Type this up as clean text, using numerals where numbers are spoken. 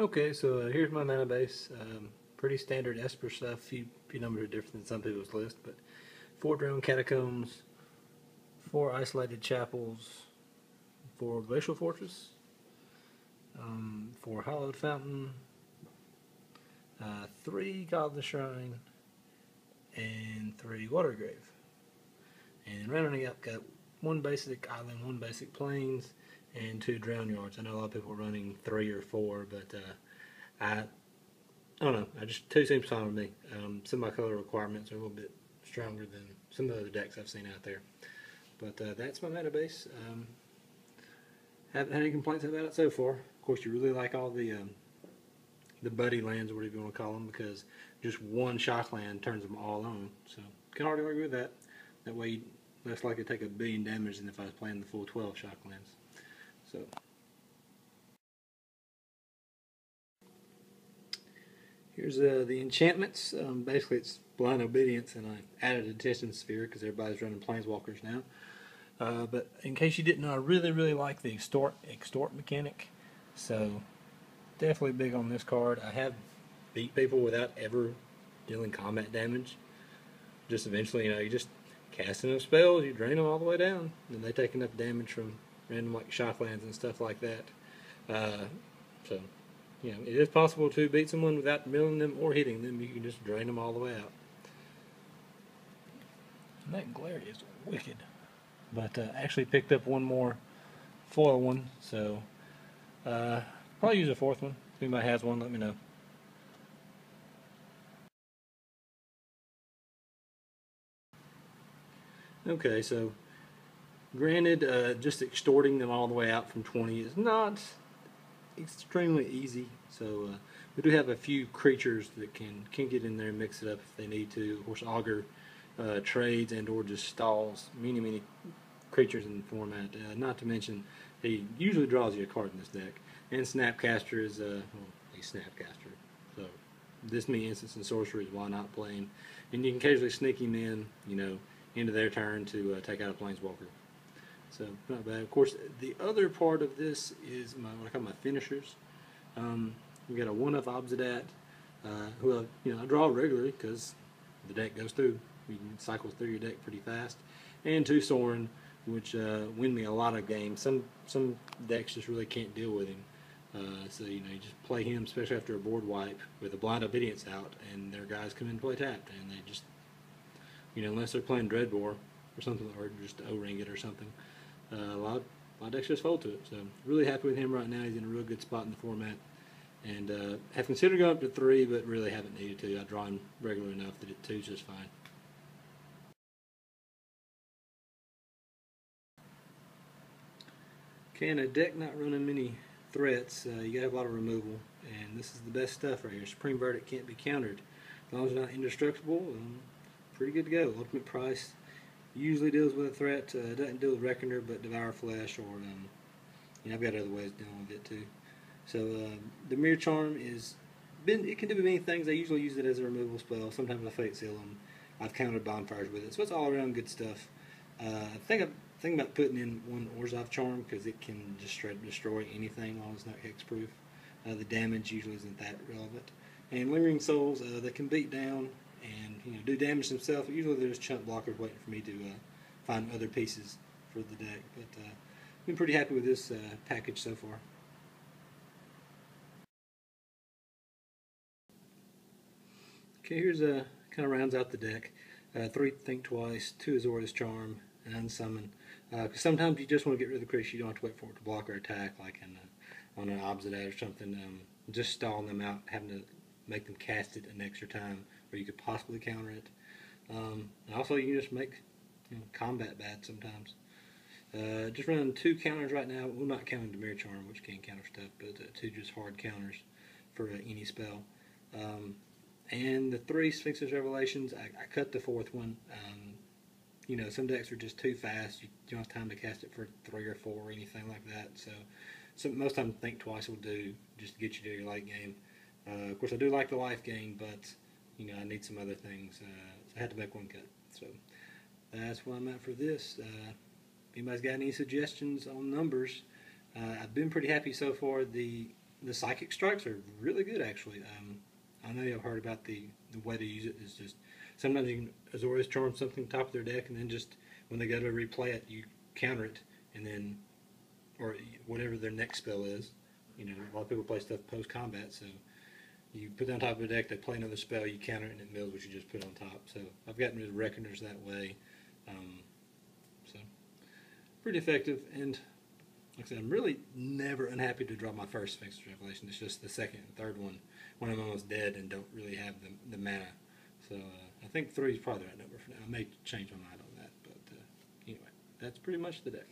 Okay, so here's my mana base. Pretty standard Esper stuff. Few numbers are different than some people's list, but 4 Drowned Catacombs, 4 Isolated Chapels, 4 Glacial Fortress, 4 Hallowed Fountain, 3 Godless Shrine, and 3 Water Grave. And rounding up, got 1 basic island, 1 basic plains, and 2 drown yards. I know a lot of people are running 3 or 4, but I don't know. 2 seems fine with me. Some of my color requirements are a little bit stronger than some of the other decks I've seen out there. But that's my meta base. Haven't had any complaints about it so far. Of course, you really like all the buddy lands, or whatever you want to call them, because just 1 shock land turns them all on. So can hardly argue with that. That way, you less likely to take 1 billion damage than if I was playing the full 12 shock lands. So here's the enchantments. Basically, it's Blind Obedience, and I added a Detention Sphere because everybody's running Planeswalkers now. But in case you didn't know, I really like the extort mechanic. So definitely big on this card. I have beat people without ever dealing combat damage. Just eventually, you just cast enough spells, you drain them all the way down, and they take enough damage from random shocklands and stuff like that. So, it is possible to beat someone without milling them or hitting them. You can just drain them all the way out. And that glare is wicked. But actually picked up 1 more foil one, so probably use a 4th one. If anybody has one, let me know. Okay, so granted, just extorting them all the way out from 20 is not extremely easy. So we do have a few creatures that can get in there and mix it up if they need to. Of course, Augur trades and or just stalls many creatures in the format. Not to mention, he usually draws you a card in this deck. And Snapcaster is a Snapcaster. So this many instants and sorceries, why not play him? And you can occasionally sneak him in, into their turn to take out a Planeswalker. So not bad. Of course, the other part of this is what I call my finishers. We got a 1-of Obsidat, who I draw regularly because the deck goes through. You can cycle through your deck pretty fast. And 2 Sorin, which win me a lot of games. Some decks just really can't deal with him. So you just play him, especially after a board wipe with a Blind Obedience out, and their guys come in and play tapped, and they just, unless they're playing Dreadbore or something, or just O-ring it or something, a lot of decks just fold to it. So really happy with him right now. He's in a real good spot in the format, and have considered going up to 3, but really haven't needed to. I draw him regular enough that 2 is just fine. Okay, in a deck not running many threats, you gotta have a lot of removal, and this is the best stuff right here. Supreme Verdict can't be countered. As long as it's not indestructible, pretty good to go. Ultimate Price usually deals with a threat. Doesn't deal with Reckoner, but Devour Flesh, or I've got other ways of dealing with it too. So the Mirror Charm it can do many things. I usually use it as a removal spell. Sometimes I Fate Seal them. I've countered Bonfires with it, so it's all around good stuff. I think I'm thinking about putting in 1 Orzhov Charm because it can just straight up destroy anything while it's not hexproof. The damage usually isn't that relevant. And Lingering Souls, they can beat down and do damage themselves. Usually there's chunk blockers waiting for me to find other pieces for the deck. But I've been pretty happy with this package so far. Okay, here's kind of rounds out the deck. 3 Think Twice, 2 Azorius Charm, and Unsummon. Because sometimes you just want to get rid of the creature. You don't have to wait for it to block or attack, like on an Obsidat or something. Just stalling them out, having to make them cast it an extra time where you could possibly counter it. And also, you can just make combat bad sometimes. Just running 2 counters right now. Well, not counting the Mirror Charm, which can counter stuff, but 2 just hard counters for any spell. And the 3 Sphinx's Revelations, I cut the 4th one. Some decks are just too fast. You don't have time to cast it for 3 or 4 or anything like that. So most times Think Twice will do just to get you to your late game. Of course, I do like the life gain, but I need some other things. So I had to make 1 cut. So that's where I'm at for this. If anybody's got any suggestions on numbers, I've been pretty happy so far. The the Psychic Strikes are really good, actually. I know you've heard about the way to use it is just sometimes you can Azorius charm something top of their deck, and then just when they go to replay it, you counter it, and then or whatever their next spell is. You know, a lot of people play stuff post combat, so you put it on top of the deck, they play another spell, you counter it, and it mills what you just put on top. So I've gotten rid of Reckoners that way. So pretty effective, and like I said, I'm really never unhappy to draw my first Sphinx Revelation. It's just the second and third one when I'm almost dead and don't really have the mana. So I think 3 is probably the right number for now. I may change my mind on that, but anyway, that's pretty much the deck.